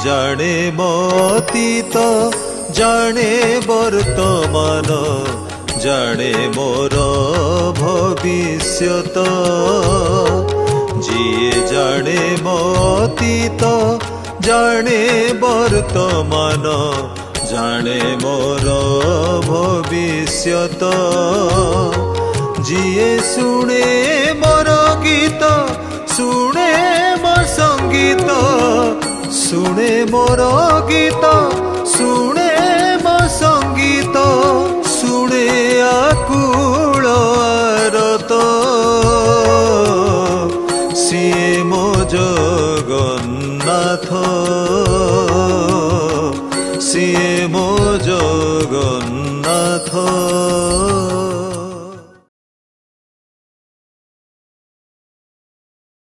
जाने मतीत जाने वर्तमान जाने मोर भविष्यत जिए जाने मतीत जाने वर्तमान जाने मोर भविष्यत जिए सुने मोर गीत सुने मो संगीत सुने मोर गीत सुने मो संगीत सुने आकुल आरत सिए मो जगन्नाथ सिए मो जगन्नाथ।